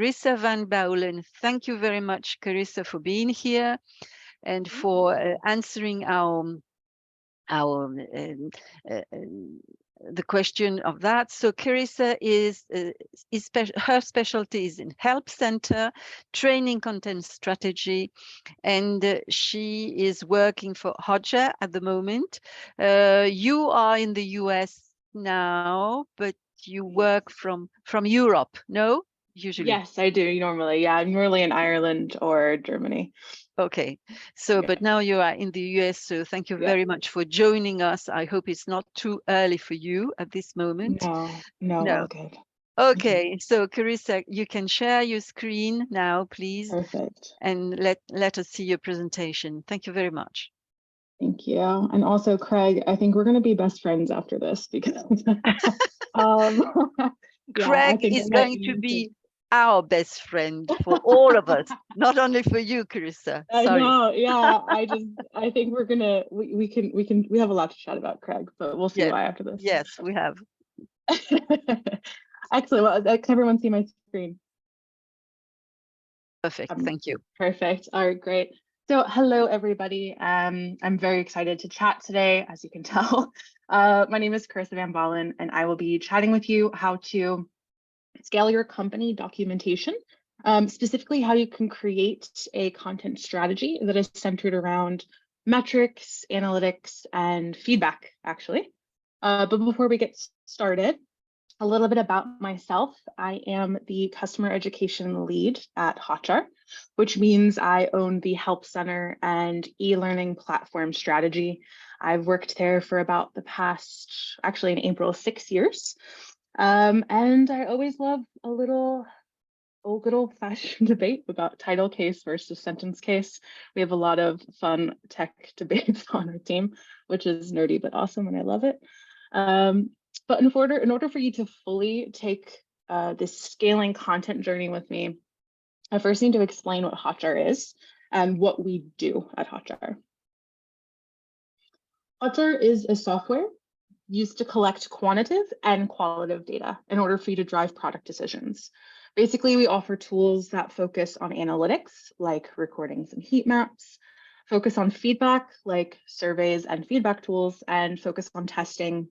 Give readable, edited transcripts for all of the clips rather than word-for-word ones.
Carissa Van Bouwelen. Thank you very much, Carissa, for being here and for answering our the question of that. So Carissa her specialty is in help center, training content strategy, and she is working for Hotjar at the moment. You are in the US now, but you work from Europe, no? Usually. Yes, I do normally. Yeah, I'm normally in Ireland or Germany. Okay, so but now you are in the US, so thank you very much for joining us. I hope it's not too early for you at this moment. No, all good. Okay, so Carissa, you can share your screen now, please. Perfect. And let us see your presentation. Thank you very much. Thank you. And also, Craig, I think we're going to be best friends after this because Craig is going to be our best friend for all of us, not only for you, Carissa. I know, yeah. I think we're gonna we have a lot to chat about, Craig, but we'll see why after this. Yes, we have. Excellent. Well, can everyone see my screen? Perfect. Thank you. Perfect. All right, great. So hello, everybody. I'm very excited to chat today, as you can tell. My name is Carissa Van Bouwelen, and I will be chatting with you how to scale your company documentation, specifically how you can create a content strategy that is centered around metrics, analytics, and feedback, actually. But before we get started, a little bit about myself. I am the customer education lead at Hotjar, which means I own the help center and e-learning platform strategy. I've worked there for about the past, actually in April, 6 years. And I always love a little good old-fashioned debate about title case versus sentence case. We have a lot of fun tech debates on our team, which is nerdy but awesome, and I love it. But in order for you to fully take this scaling content journey with me, I first need to explain what Hotjar is and what we do at Hotjar. Hotjar is a software used to collect quantitative and qualitative data in order for you to drive product decisions. Basically, we offer tools that focus on analytics, like recordings and heat maps, focus on feedback, like surveys and feedback tools, and focus on testing,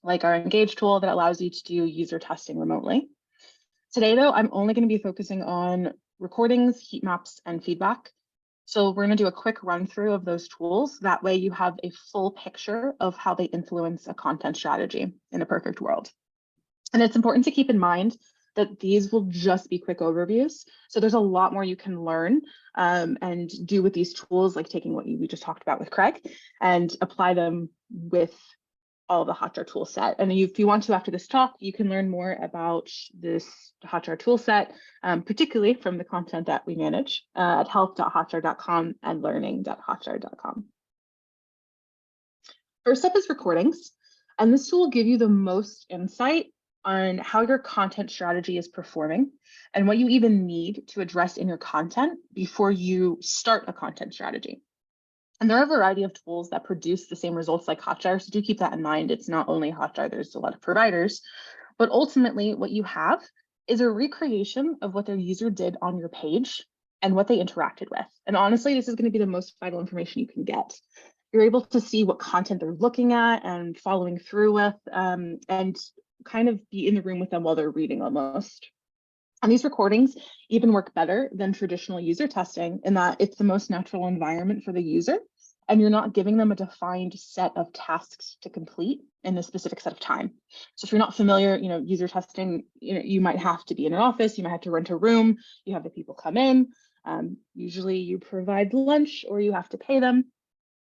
like our Engage tool that allows you to do user testing remotely. Today, though, I'm only going to be focusing on recordings, heat maps, and feedback. So we're going to do a quick run through of those tools. That way you have a full picture of how they influence a content strategy in a perfect world. And it's important to keep in mind that these will just be quick overviews. So there's a lot more you can learn and do with these tools, like taking what we just talked about with Craig and apply them with all of the Hotjar tool set. And if you want to, after this talk, you can learn more about this Hotjar tool set, particularly from the content that we manage at help.hotjar.com and learning.hotjar.com. First up is recordings. And this tool will give you the most insight on how your content strategy is performing and what you even need to address in your content before you start a content strategy. And there are a variety of tools that produce the same results like Hotjar, so do keep that in mind. It's not only Hotjar, there's a lot of providers, but ultimately what you have is a recreation of what their user did on your page and what they interacted with. And honestly, this is going to be the most vital information you can get. You're able to see what content they're looking at and following through with, and kind of be in the room with them while they're reading almost. And these recordings even work better than traditional user testing in that it's the most natural environment for the user, and you're not giving them a defined set of tasks to complete in a specific set of time. So if you're not familiar, user testing, you might have to be in an office, you might have to rent a room, you have the people come in, usually you provide lunch or you have to pay them.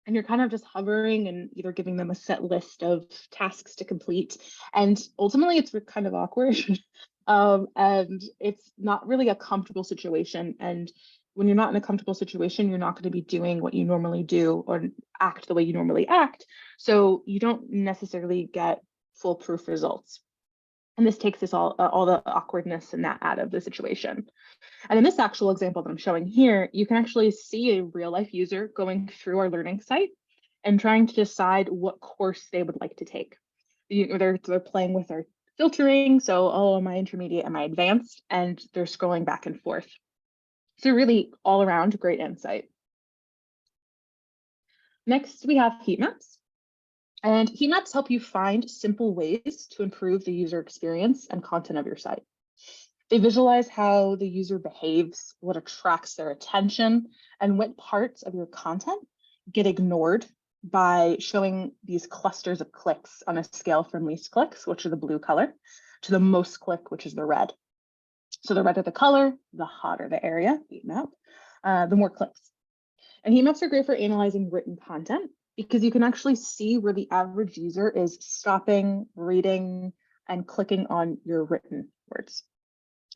And you're kind of just hovering and either giving them a set list of tasks to complete. And ultimately, it's kind of awkward. And it's not really a comfortable situation. And when you're not in a comfortable situation, you're not going to be doing what you normally do or act the way you normally act. So you don't necessarily get foolproof results. And this takes all the awkwardness and that out of the situation. And in this actual example that I'm showing here, you can actually see a real life user going through our learning site and trying to decide what course they would like to take. They're playing with our filtering. So, oh, am I intermediate? Am I advanced? And they're scrolling back and forth. So really all around great insight. Next, we have heat maps. And heat maps help you find simple ways to improve the user experience and content of your site. They visualize how the user behaves, what attracts their attention, and what parts of your content get ignored by showing these clusters of clicks on a scale from least clicks, which are the blue color, to the most click, which is the red. So the redder the color, the hotter the area, heat map, the more clicks. And heat maps are great for analyzing written content because you can actually see where the average user is stopping, reading, and clicking on your written words.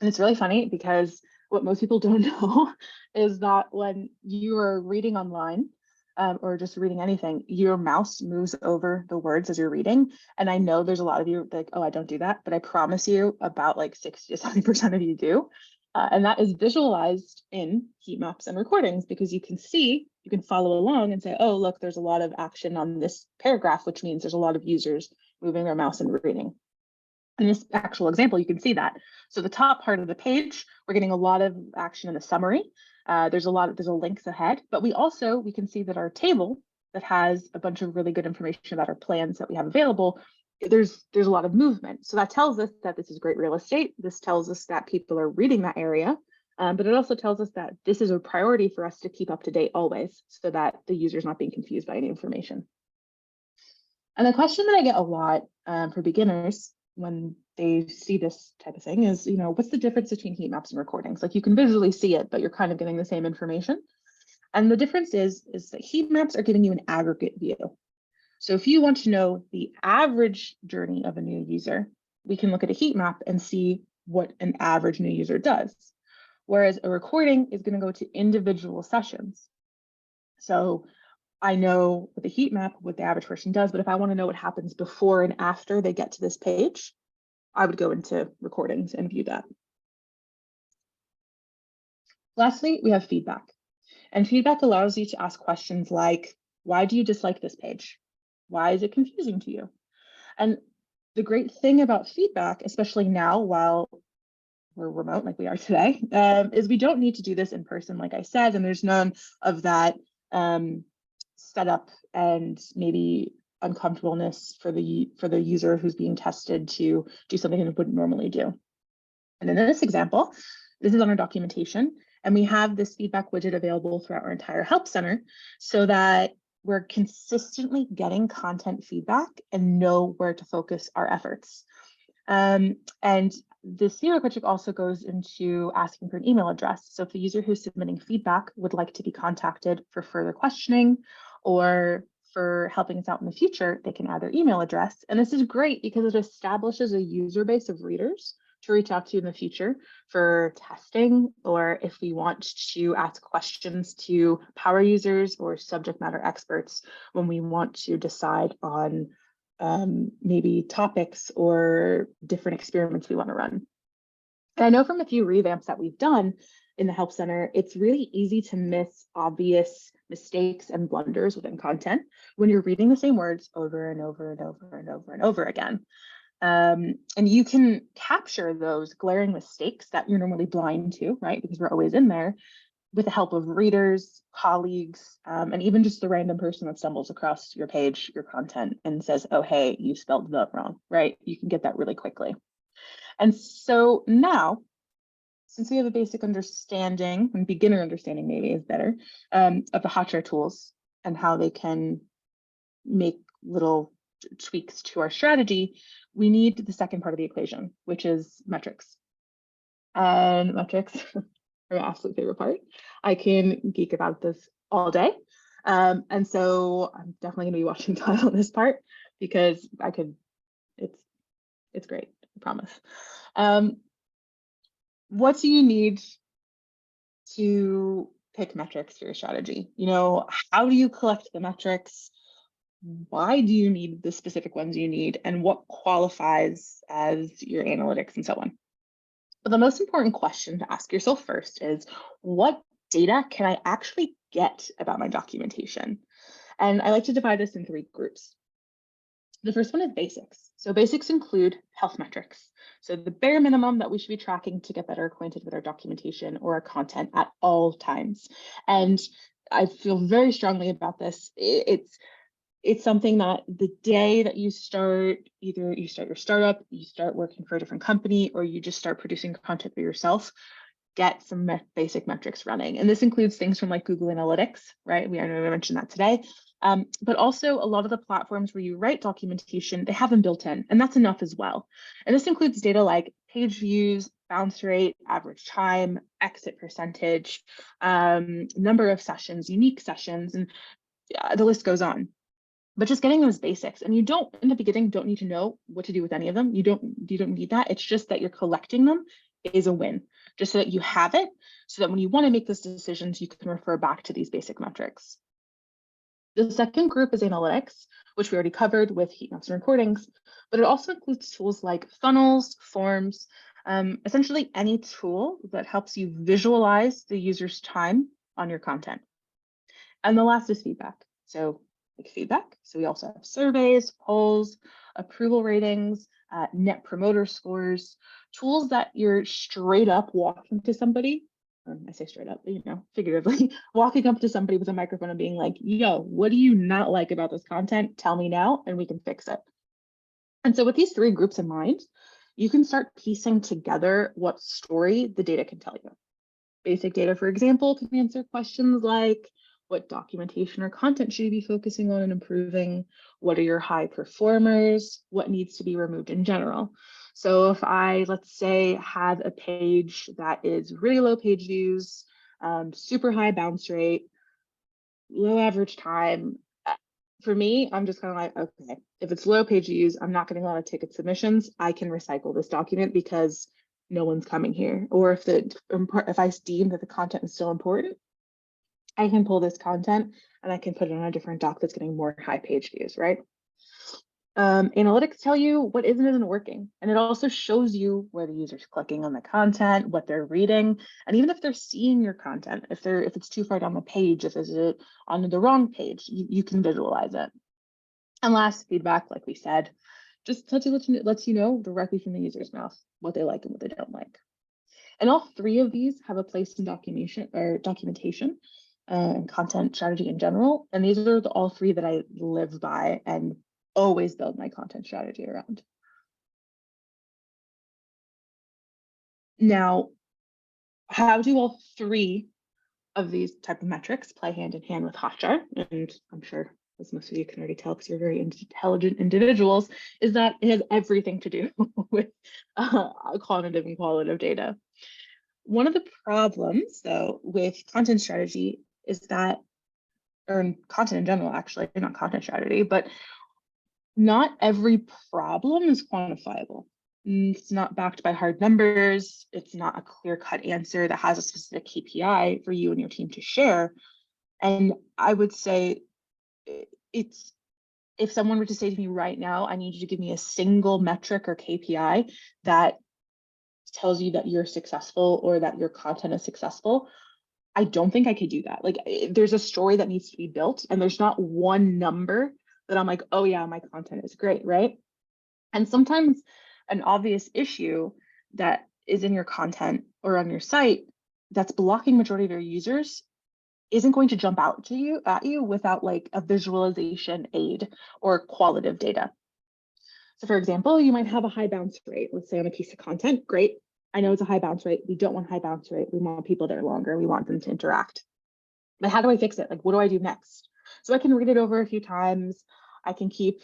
And it's really funny because what most people don't know is that when you are reading online or just reading anything, your mouse moves over the words as you're reading. And I know there's a lot of you like, oh, I don't do that, but I promise you about like 60 to 70% of you do. And that is visualized in heat maps and recordings because you can see, you can follow along and say, oh, look, there's a lot of action on this paragraph, which means there's a lot of users moving their mouse and reading. In this actual example, you can see that. So the top part of the page, we're getting a lot of action in the summary. There's a links ahead, but we can see that our table that has a bunch of really good information about our plans that we have available, there's a lot of movement. So that tells us that this is great real estate. This tells us that people are reading that area, but it also tells us that this is a priority for us to keep up to date always so that the user is not being confused by any information. And the question that I get a lot for beginners when they see this type of thing is, what's the difference between heat maps and recordings? Like you can visually see it, but you're kind of getting the same information. And the difference is that heat maps are giving you an aggregate view. So if you want to know the average journey of a new user, we can look at a heat map and see what an average new user does. Whereas a recording is going to go to individual sessions. So I know with a heat map what the average person does, but if I want to know what happens before and after they get to this page, I would go into recordings and view that. Lastly, we have feedback. And feedback allows you to ask questions like, why do you dislike this page? Why is it confusing to you? And the great thing about feedback, especially now while we're remote like we are today, is we don't need to do this in person, like I said, and there's none of that setup and maybe uncomfortableness for the user who's being tested to do something it wouldn't normally do. And in this example, this is on our documentation, and we have this feedback widget available throughout our entire help center so that we're consistently getting content feedback and know where to focus our efforts. And this feedback widget also goes into asking for an email address. So if the user who's submitting feedback would like to be contacted for further questioning or for helping us out in the future, they can add their email address. And this is great because it establishes a user base of readers to reach out to in the future for testing, or if we want to ask questions to power users or subject matter experts when we want to decide on maybe topics or different experiments we want to run. And I know from a few revamps that we've done in the Help Center, it's really easy to miss obvious mistakes and blunders within content when you're reading the same words over and over and over and over and over again. And you can capture those glaring mistakes that you're normally blind to, right? Because we're always in there, with the help of readers, colleagues, and even just the random person that stumbles across your page, your content, and says, oh, hey, you spelled the wrong, right? You can get that really quickly. And so now, since we have a basic understanding, and beginner understanding maybe is better, of the Hotjar tools and how they can make little tweaks to our strategy, we need the second part of the equation, which is metrics. And metrics are my absolute favorite part. I can geek about this all day. And so I'm definitely gonna be watching time on this part because it's great, I promise. What do you need to pick metrics for your strategy? How do you collect the metrics? Why do you need the specific ones you need, and what qualifies as your analytics and so on? But the most important question to ask yourself first is, what data can I actually get about my documentation? And I like to divide this in 3 groups. The first one is basics. So basics include health metrics. So the bare minimum that we should be tracking to get better acquainted with our documentation or our content at all times. And I feel very strongly about this. It's something that the day that you start, either you start your startup, you start working for a different company, or you just start producing content for yourself, get some basic metrics running. And this includes things from like Google Analytics, right? I know we mentioned that today. But also a lot of the platforms where you write documentation, they have them built in, and that's enough as well. And this includes data like page views, bounce rate, average time, exit percentage, number of sessions, unique sessions, and the list goes on. But just getting those basics, and you don't in the beginning don't need to know what to do with any of them. You don't need that. It's just that you're collecting them is a win, just so that you have it, so that when you want to make those decisions, you can refer back to these basic metrics. The second group is analytics, which we already covered with Heatmaps and recordings, but it also includes tools like funnels, forms, essentially any tool that helps you visualize the user's time on your content. And the last is feedback. So feedback. So we also have surveys, polls, approval ratings, net promoter scores, tools that you're straight up walking to somebody, or I say straight up, you know, figuratively, walking up to somebody with a microphone and being like, yo, what do you not like about this content? Tell me now, and we can fix it. And so with these three groups in mind, you can start piecing together what story the data can tell you. Basic data, for example, can answer questions like, what documentation or content should you be focusing on and improving? What are your high performers? What needs to be removed in general? So if I, let's say, have a page that is really low page views, super high bounce rate, low average time, for me, I'm just kind of like, okay, if it's low page views, I'm not getting a lot of ticket submissions. I can recycle this document because no one's coming here. Or if I deem that the content is still important, I can pull this content and I can put it on a different doc that's getting more high page views, right? Analytics tell you what is and isn't working. And it also shows you where the user's clicking on the content, what they're reading, and even if they're seeing your content, if it's too far down the page, if it's on the wrong page, you can visualize it. And last, feedback, like we said, just lets you know directly from the user's mouth what they like and what they don't like. And all three of these have a place in documentation and content strategy in general. And these are all three that I live by and always build my content strategy around. Now, how do all three of these type of metrics play hand in hand with Hotjar? And I'm sure, as most of you can already tell because you're very intelligent individuals, is that it has everything to do with quantitative and qualitative data. One of the problems, though, with content strategy is that, or content in general, actually, not content strategy, but not every problem is quantifiable. It's not backed by hard numbers. It's not a clear-cut answer that has a specific KPI for you and your team to share. And I would say if someone were to say to me right now, I need you to give me a single metric or KPI that tells you that you're successful or that your content is successful, I don't think I could do that. Like, there's a story that needs to be built, and there's not one number that I'm like, oh yeah, my content is great, right? And sometimes an obvious issue that is in your content or on your site that's blocking majority of your users isn't going to jump out to at you without like a visualization aid or qualitative data. So for example, you might have a high bounce rate, let's say on a piece of content. Great. I know it's a high bounce rate. We don't want high bounce rate. We want people that are longer. We want them to interact. But how do I fix it? Like, what do I do next? So I can read it over a few times. I can keep,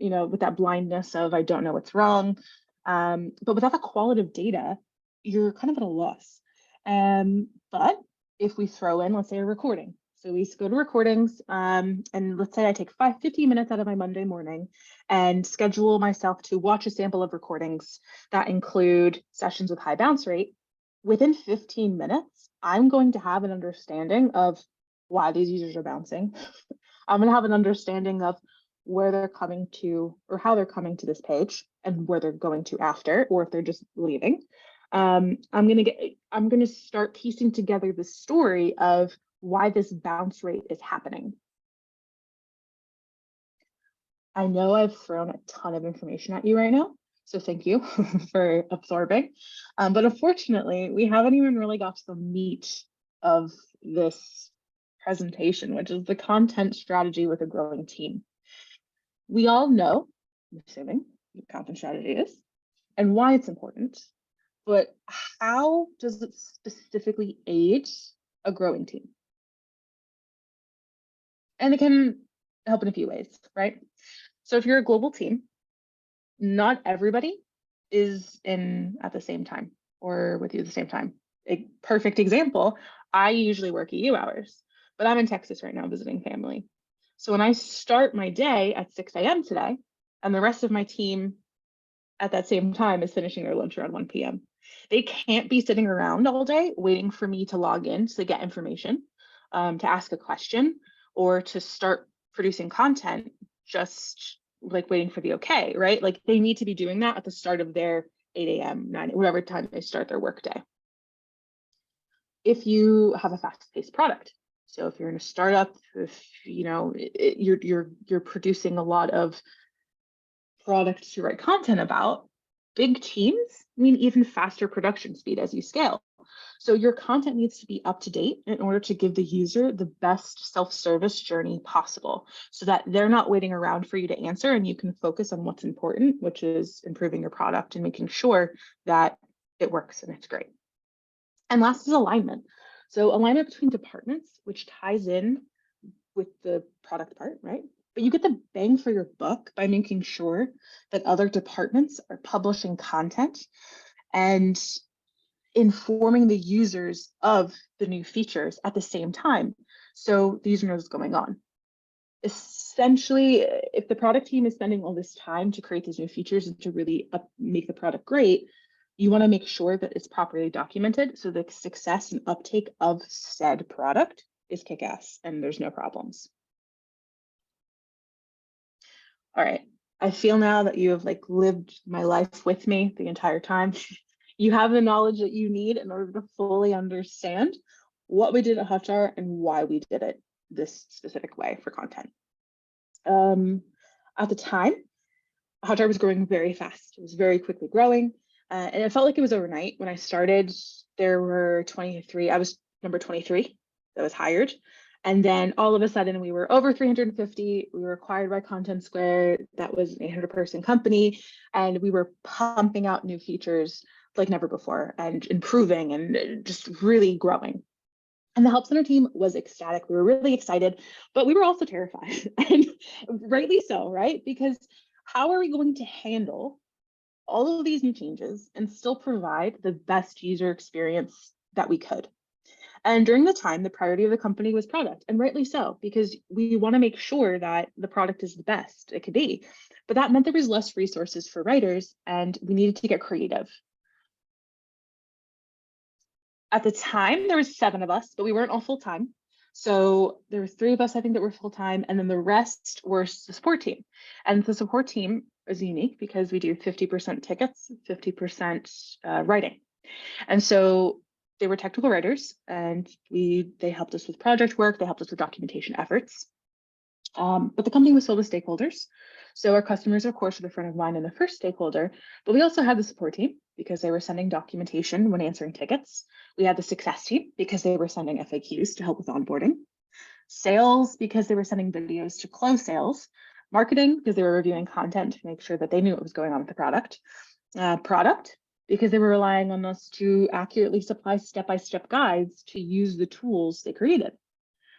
with that blindness of I don't know what's wrong. But without the qualitative data, you're kind of at a loss. But if we throw in, let's say, a recording. So we go to recordings, and let's say I take 15 minutes out of my Monday morning and schedule myself to watch a sample of recordings that include sessions with high bounce rate. Within 15 minutes, I'm going to have an understanding of why these users are bouncing. I'm going to have an understanding of where they're coming to or how they're coming to this page and where they're going to after, or if they're just leaving. I'm going to start piecing together the story of why this bounce rate is happening. I know I've thrown a ton of information at you right now, so thank you for absorbing. But unfortunately, we haven't even really got to the meat of this presentation, which is the content strategy with a growing team. We all know, I'm assuming, what content strategy is and why it's important, but how does it specifically aid a growing team? And it can help in a few ways, right? So if you're a global team, not everybody is in at the same time or with you at the same time. A perfect example, I usually work EU hours, but I'm in Texas right now visiting family. So when I start my day at 6 a.m. today, and the rest of my team at that same time is finishing their lunch around 1 p.m., they can't be sitting around all day waiting for me to log in to get information, to ask a question, or to start producing content just like waiting for the okay, right? Like they need to be doing that at the start of their 8 a.m., 9, whatever time they start their workday. If you have a fast-paced product, so if you're in a startup, if you know you're producing a lot of product to write content about, big teams mean even faster production speed as you scale. So your content needs to be up to date in order to give the user the best self-service journey possible so that they're not waiting around for you to answer and you can focus on what's important, which is improving your product and making sure that it works and it's great. And last is alignment. So alignment between departments, which ties in with the product part, right? But you get the bang for your buck by making sure that other departments are publishing content and informing the users of the new features at the same time. So the user knows what's going on. Essentially, if the product team is spending all this time to create these new features and to really make the product great, you want to make sure that it's properly documented so the success and uptake of said product is kick-ass and there's no problems. All right, I feel now that you have like lived my life with me the entire time. You have the knowledge that you need in order to fully understand what we did at Hotjar and why we did it this specific way for content. At the time, Hotjar was growing very fast. It was very quickly growing. And it felt like it was overnight. When I started, there were 23, I was number 23 that was hired. And then all of a sudden we were over 350. We were acquired by Content Square. That was an 800-person company. And we were pumping out new features like never before and improving and just really growing. And the Help Center team was ecstatic. We were really excited, but we were also terrified, and rightly so, right? Because how are we going to handle all of these new changes and still provide the best user experience that we could? And during the time, the priority of the company was product, and rightly so, because we want to make sure that the product is the best it could be. But that meant there was less resources for writers, and we needed to get creative. At the time, there was 7 of us, but we weren't all full-time. So there were 3 of us, I think, that were full-time, and then the rest were the support team. And the support team is unique because we do 50% tickets, 50% writing. And so they were technical writers, and they helped us with project work, they helped us with documentation efforts. But the company was filled with stakeholders. So our customers, of course, were the front of mind and the first stakeholder, but we also had the support team because they were sending documentation when answering tickets. We had the success team because they were sending FAQs to help with onboarding. Sales because they were sending videos to close sales. Marketing because they were reviewing content to make sure that they knew what was going on with the product. Product because they were relying on us to accurately supply step-by-step guides to use the tools they created.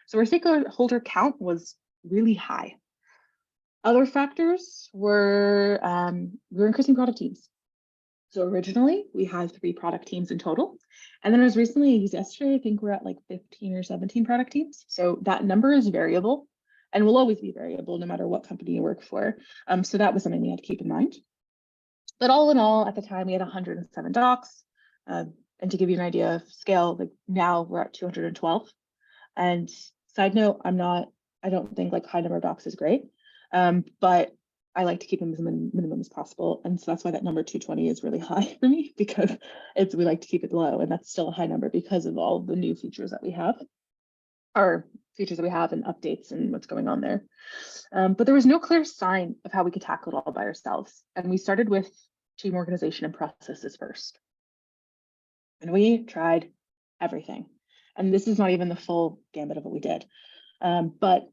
So our stakeholder count was really high. Other factors were we're increasing product teams. So originally we had 3 product teams in total. And then as recently as yesterday, I think we're at like 15 or 17 product teams. So that number is variable and will always be variable no matter what company you work for. So that was something we had to keep in mind. But all in all, at the time we had 107 docs. And to give you an idea of scale, like now we're at 212. And side note, I don't think like high number of docs is great, but I like to keep them as minimum as possible. And so that's why that number 220 is really high for me, because we like to keep it low, and that's still a high number because of all the new features that we have. our features that we have and updates and what's going on there. But there was no clear sign of how we could tackle it all by ourselves. And we started with team organization and processes first. And we tried everything. And this is not even the full gambit of what we did. But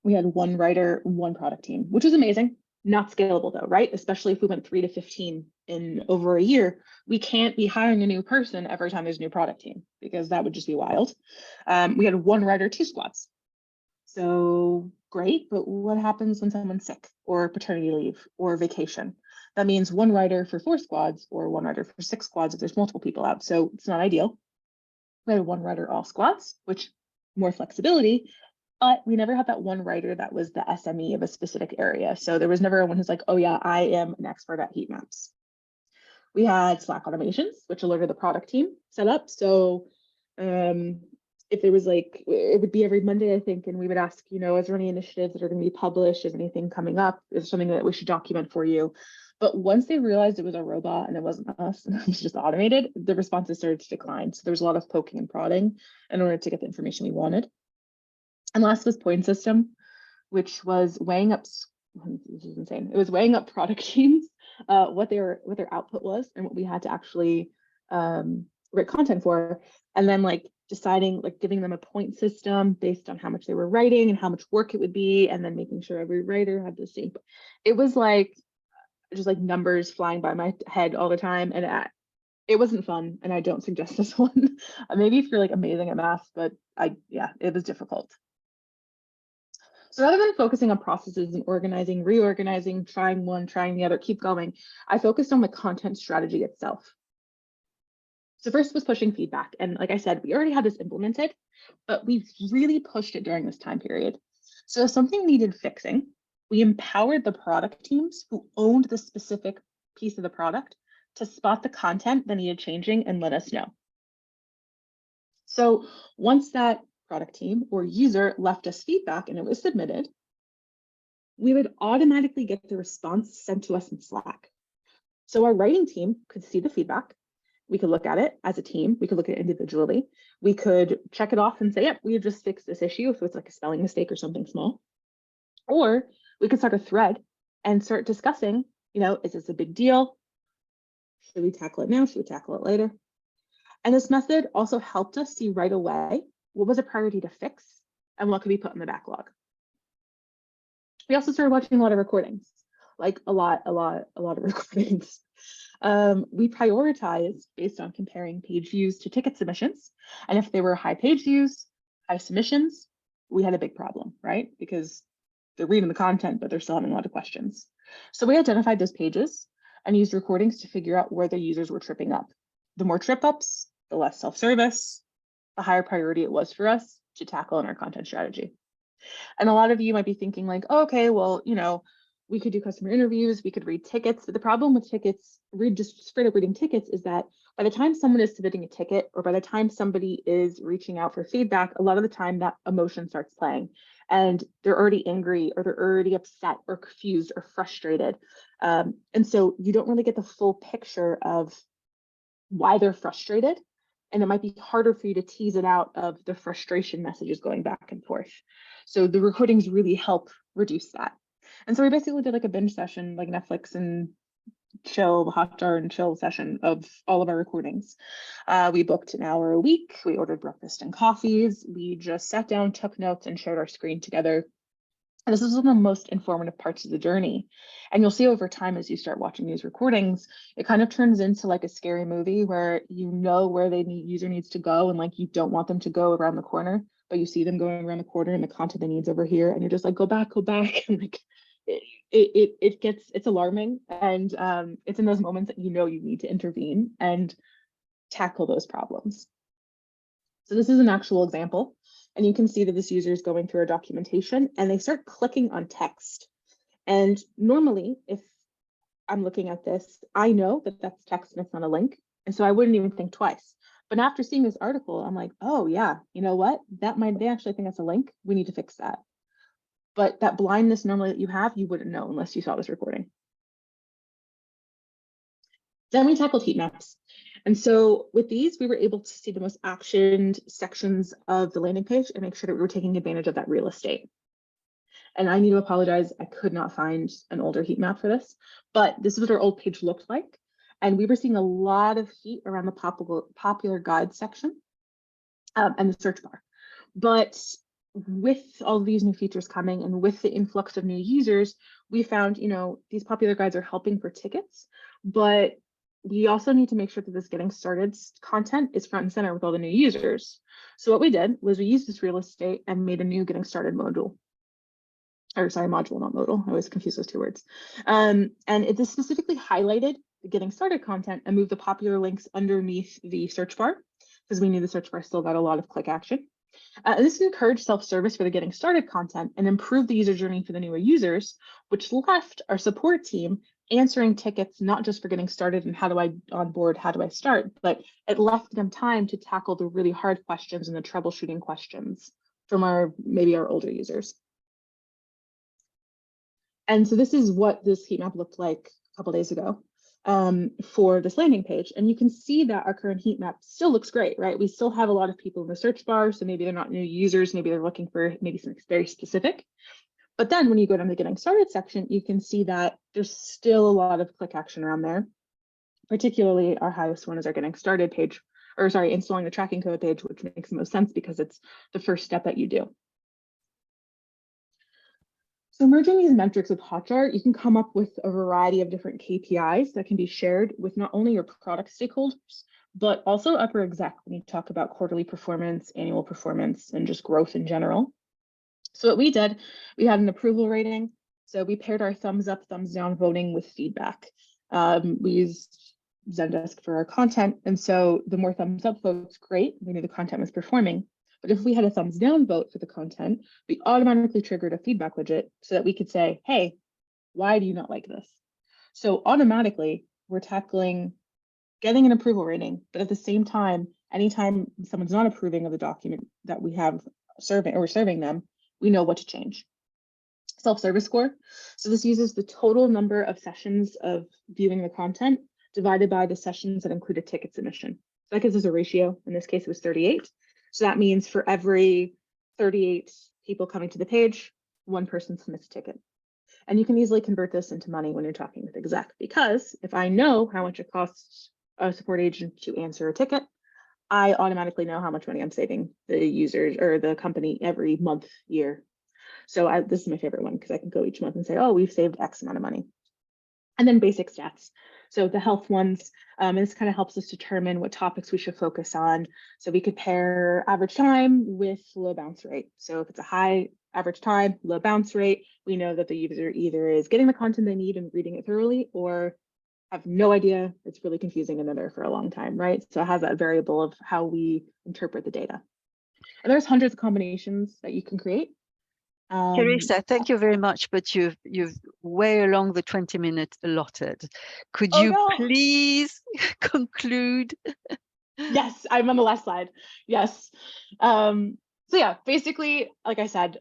we had one writer, one product team, which was amazing. Not scalable though, right? Especially if we went 3 to 15 in over a year, we can't be hiring a new person every time there's a new product team because that would just be wild. We had one writer, 2 squads. So great, but what happens when someone's sick or paternity leave or vacation? That means one writer for 4 squads or one writer for 6 squads if there's multiple people out. So it's not ideal. We had one writer, all squads, which more flexibility, but we never had that one writer that was the SME of a specific area. So there was never one who's like, oh yeah, I am an expert at heat maps. We had Slack automations, which alerted the product team set up. So if there was like, it would be every Monday, I think, and we would ask, is there any initiatives that are going to be published? Is anything coming up? Is there something that we should document for you? But once they realized it was a robot and it wasn't us and it was just automated, the responses started to decline. So there was a lot of poking and prodding in order to get the information we wanted. And last was point system, which was weighing up, this is insane. It was weighing up product teams, what their output was and what we had to actually write content for. And then like deciding, like giving them a point system based on how much they were writing and how much work it would be. And then making sure every writer had the same. It was like, just like numbers flying by my head all the time. And it wasn't fun. And I don't suggest this one. Maybe if you're like amazing at math, but it was difficult. So rather than focusing on processes and organizing, reorganizing, trying one, trying the other, keep going, I focused on the content strategy itself. So first was pushing feedback. And like I said, we already had this implemented, but we really pushed it during this time period. So if something needed fixing, we empowered the product teams who owned the specific piece of the product to spot the content that needed changing and let us know. So once that product team or user left us feedback and it was submitted, we would automatically get the response sent to us in Slack. So our writing team could see the feedback. We could look at it as a team. We could look at it individually. We could check it off and say, yep, we have just fixed this issue if it's like a spelling mistake or something small. Or we could start a thread and start discussing, is this a big deal? Should we tackle it now? Should we tackle it later? And this method also helped us see right away what was a priority to fix and what could be put in the backlog. We also started watching a lot of recordings, like a lot of recordings. We prioritized based on comparing page views to ticket submissions. And if they were high page views, high submissions, we had a big problem, right? Because they're reading the content, but they're still having a lot of questions. So we identified those pages and used recordings to figure out where the users were tripping up. The more trip ups, the less self-service, the higher priority it was for us to tackle in our content strategy. And a lot of you might be thinking like, oh, okay, well, we could do customer interviews, we could read tickets. But the problem with tickets, just straight up reading tickets, is that by the time someone is submitting a ticket or by the time somebody is reaching out for feedback, a lot of the time that emotion starts playing and they're already angry or they're already upset or confused or frustrated. And so you don't really get the full picture of why they're frustrated. And it might be harder for you to tease it out of the frustration messages going back and forth. So the recordings really help reduce that. And so we basically did like a binge session, like Netflix and chill, the Hotjar and chill session of all of our recordings. We booked an hour a week. We ordered breakfast and coffees. We just sat down, took notes, and shared our screen together. And this is one of the most informative parts of the journey. And you'll see over time as you start watching these recordings, it kind of turns into like a scary movie where where the user needs to go and like you don't want them to go around the corner, but you see them going around the corner and the content they needs over here, and you're just like, go back. And like it's alarming. And it's in those moments that you need to intervene and tackle those problems. So this is an actual example. And you can see that this user is going through our documentation and they start clicking on text. And normally, if I'm looking at this, I know that that's text and it's not a link. And so I wouldn't even think twice. But after seeing this article, I'm like, oh yeah, you know what? They actually think that's a link. We need to fix that. But that blindness normally that you wouldn't know unless you saw this recording. Then we tackled heat maps. And so with these, we were able to see the most actioned sections of the landing page and make sure that we were taking advantage of that real estate. And I need to apologize, I could not find an older heat map for this, but this is what our old page looked like. And we were seeing a lot of heat around the popular guide section and the search bar. But with all of these new features coming and with the influx of new users, we found, these popular guides are helping for tickets, but we also need to make sure that this getting started content is front and center with all the new users. So what we did was we used this real estate and made a new getting started module. Or sorry, module, not modal. I always confuse those two words. And it just specifically highlighted the getting started content and moved the popular links underneath the search bar because we knew the search bar still got a lot of click action. This encouraged self-service for the getting started content and improved the user journey for the newer users, which left our support team answering tickets, not just for getting started and how do I onboard, how do I start, but it left them time to tackle the really hard questions and the troubleshooting questions from maybe our older users. And so this is what this heat map looked like a couple days ago for this landing page. And you can see that our current heat map still looks great, right? We still have a lot of people in the search bar. So maybe they're not new users, maybe they're looking for maybe something very specific. But then when you go down the getting started section, you can see that there's still a lot of click action around there. Particularly our highest one is our getting started page, or sorry, installing the tracking code page, which makes the most sense because it's the first step that you do. So merging these metrics with Hotjar, you can come up with a variety of different KPIs that can be shared with not only your product stakeholders, but also upper exec when you talk about quarterly performance, annual performance, and just growth in general. So what we did, we had an approval rating. So we paired our thumbs up, thumbs down voting with feedback. We used Zendesk for our content. And so the more thumbs up votes, great. We knew the content was performing. But if we had a thumbs down vote for the content, we automatically triggered a feedback widget so that we could say, hey, why do you not like this? So automatically we're tackling getting an approval rating, but at the same time, anytime someone's not approving of the document that we have serving or we're serving them, we know what to change. Self-service score. So this uses the total number of sessions of viewing the content divided by the sessions that include a ticket submission. So that gives us a ratio. In this case, it was 38. So that means for every 38 people coming to the page, one person submits a ticket. And you can easily convert this into money when you're talking with exec, because if I know how much it costs a support agent to answer a ticket, I automatically know how much money I'm saving the users or the company every month, year. So this is my favorite one because I can go each month and say, oh, we've saved X amount of money. And then basic stats. So the health ones, this kind of helps us determine what topics we should focus on. So we could pair average time with low bounce rate. So if it's a high average time, low bounce rate, we know that the user either is getting the content they need and reading it thoroughly or have no idea, it's really confusing and they're there for a long time, right? So it has that variable of how we interpret the data. And there's hundreds of combinations that you can create. Carissa, thank you very much, but you've way along the 20 minutes allotted. Could you please conclude? Yes, I'm on the last slide. Yes. So yeah, basically, like I said,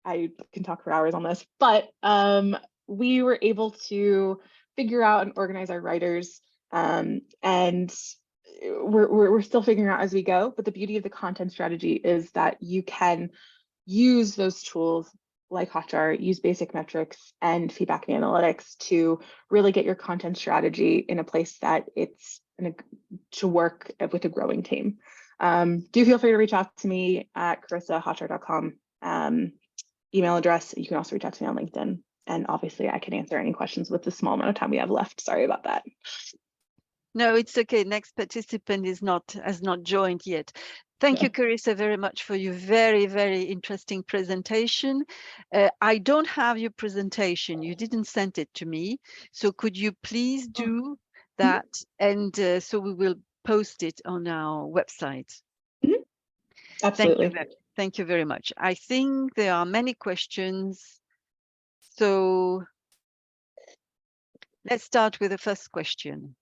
I can talk for hours on this, but we were able to figure out and organize our writers, and we're still figuring out as we go. But the beauty of the content strategy is that you can use those tools like Hotjar, use basic metrics and feedback and analytics to really get your content strategy in a place that it's to work with a growing team. Do feel free to reach out to me at carissa@hotjar.com email address. You can also reach out to me on LinkedIn. And obviously I can answer any questions with the small amount of time we have left. Sorry about that. No, it's okay. Next participant has not joined yet. Thank you, Carissa, very much for your very, very interesting presentation. I don't have your presentation. You didn't send it to me. So could you please do that? And so we will post it on our website. Absolutely. Thank you very much. I think there are many questions. So let's start with the first question.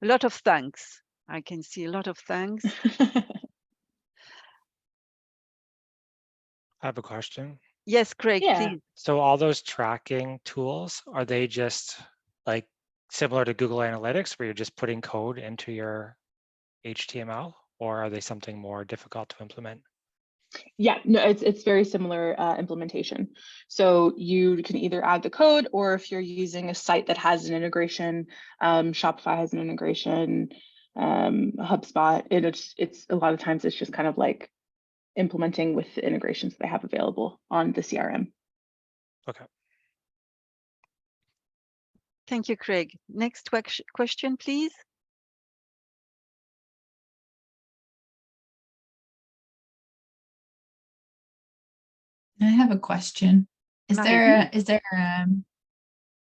A lot of thanks. I can see a lot of thanks. I have a question. Yes, Craig, please. So all those tracking tools, are they just like similar to Google Analytics, where you're just putting code into your HTML, or are they something more difficult to implement? Yeah, no, it's very similar implementation. So you can either add the code, or if you're using a site that has an integration, Shopify has an integration, HubSpot, it's a lot of times it's just kind of like implementing with the integrations they have available on the CRM. Okay. Thank you, Craig. Next question, please. I have a question. Is there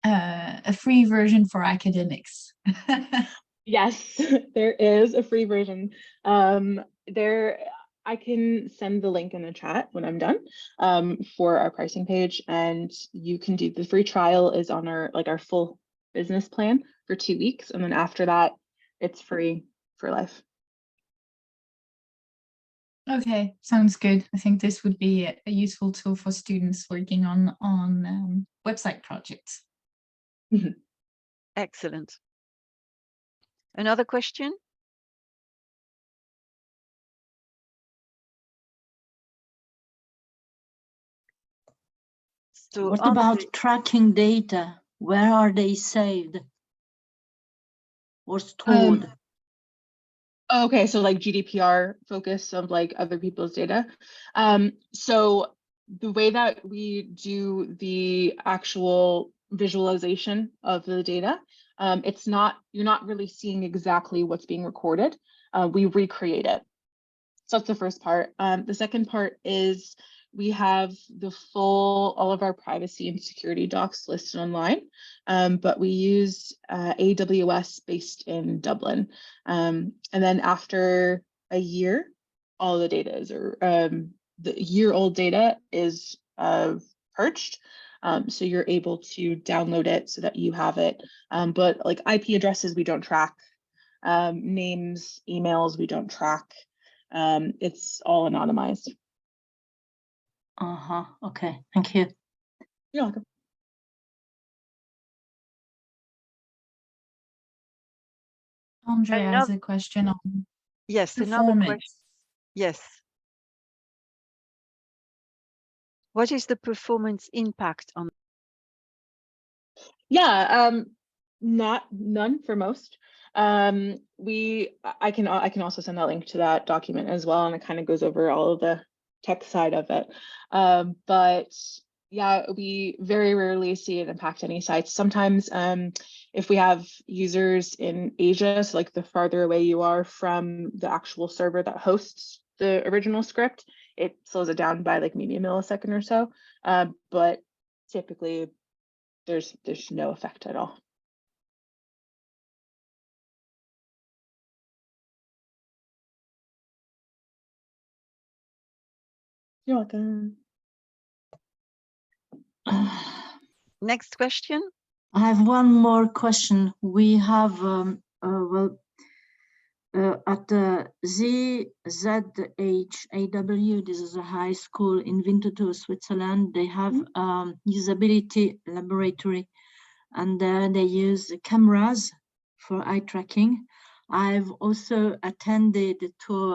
a free version for academics? Yes, there is a free version. I can send the link in the chat when I'm done for our pricing page, and you can do the free trial is on our full business plan for 2 weeks, and then after that, it's free for life. Okay, sounds good. I think this would be a useful tool for students working on website projects. Excellent. Another question? So what about tracking data? Where are they saved or stored? Okay, so like GDPR focus of like other people's data. So the way that we do the actual visualization of the data, you're not really seeing exactly what's being recorded. We recreate it. So that's the first part. The second part is we have all of our privacy and security docs listed online, but we use AWS based in Dublin. And then after a year, all the data the year-old data is purged. So you're able to download it so that you have it. But like IP addresses, we don't track. Names, emails, we don't track. It's all anonymized. Okay, thank you. You're welcome. Andre has a question on another question. Yes. What is the performance impact on? Yeah, none for most. I can also send that link to that document as well, and it kind of goes over all of the tech side of it. But yeah, we very rarely see it impact any sites. Sometimes if we have users in Asia, so like the farther away you are from the actual server that hosts the original script, it slows it down by like maybe a millisecond or so. But typically there's no effect at all. You're welcome. Next question. I have one more question. We have at ZZHAW, this is a high school in Winterthur, Switzerland. They have usability laboratory, and they use cameras for eye tracking. I've also attended to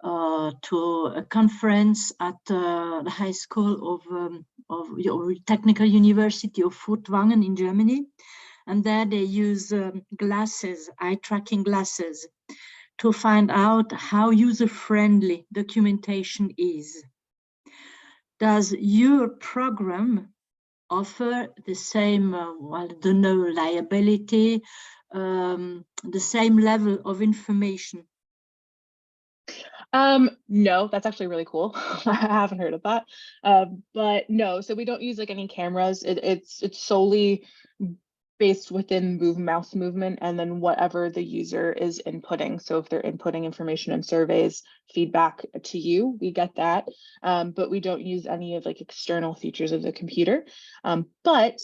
a conference at the high school of Technical University of Furtwangen in Germany. And there they use glasses, eye tracking glasses, to find out how user-friendly documentation is. Does your program offer the same, I don't know, liability, the same level of information? No, that's actually really cool. I haven't heard of that. But no, so we don't use like any cameras. It's solely based within mouse movement, and then whatever the user is inputting. So if they're inputting information in surveys, feedback to you, we get that. But we don't use any of like external features of the computer. But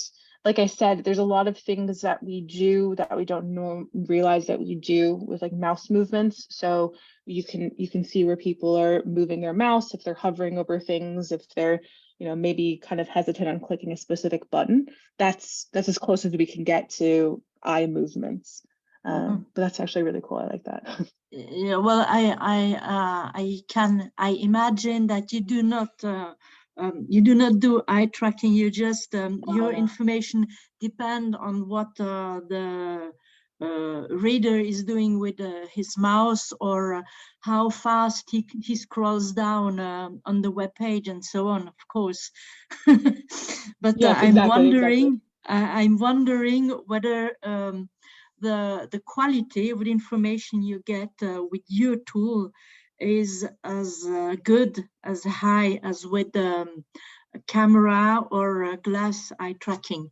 like I said, there's a lot of things that we do that we don't realize that we do with like mouse movements. So you can see where people are moving their mouse, if they're hovering over things, if they're maybe kind of hesitant on clicking a specific button, that's as close as we can get to eye movements. But that's actually really cool. I like that. Yeah, well, I imagine that you do not do eye tracking. You just your information depend on what the reader is doing with his mouse, or how fast he scrolls down on the web page and so on, of course. But Yes, I'm wondering whether the quality of the information you get with your tool is as good, as high as with a camera or glass eye tracking.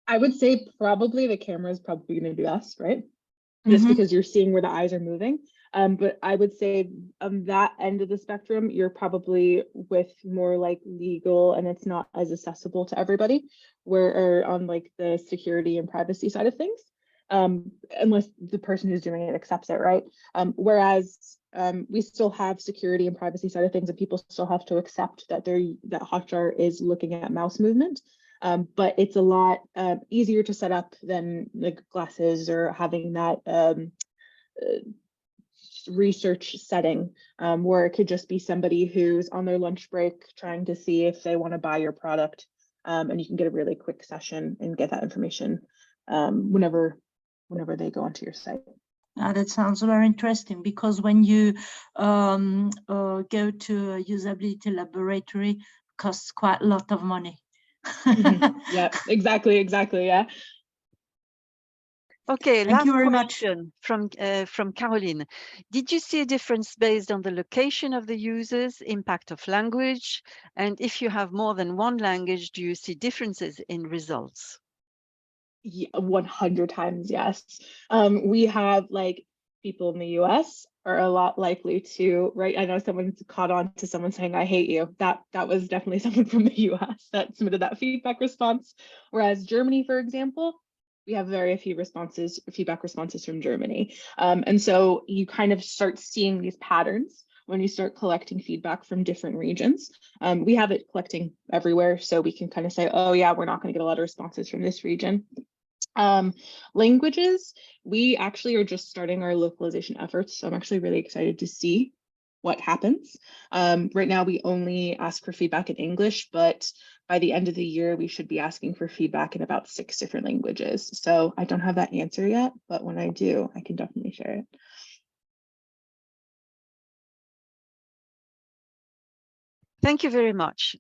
I would say probably the camera is probably going to do best, right? Just because you're seeing where the eyes are moving. But I would say on that end of the spectrum, you're probably with more like legal, and it's not as accessible to everybody, where on like the security and privacy side of things, unless the person who's doing it accepts it, right? Whereas we still have security and privacy side of things, and people still have to accept that that Hotjar is looking at mouse movement. But it's a lot easier to set up than like glasses or having that research setting where it could just be somebody who's on their lunch break trying to see if they want to buy your product, and you can get a really quick session and get that information whenever they go onto your site. That sounds very interesting, because when you go to a usability laboratory, it costs quite a lot of money. Yeah, exactly, yeah. Okay, Thank you very question from Caroline. Did you see a difference based on the location of the users, impact of language, and if you have more than one language, do you see differences in results? Yeah, 100 times yes. We have like people in the US are a lot likely to, right? I know someone's caught on to someone saying, I hate you. That was definitely someone from the US that submitted that feedback response. Whereas Germany, for example, we have very few feedback responses from Germany. And so you kind of start seeing these patterns when you start collecting feedback from different regions. We have it collecting everywhere, so we can kind of say, oh yeah, we're not going to get a lot of responses from this region. Languages, we actually are just starting our localization efforts, so I'm actually really excited to see what happens. Right now we only ask for feedback in English, but by the end of the year we should be asking for feedback in about 6 different languages. So I don't have that answer yet, but when I do, I can definitely share it. Thank you very much.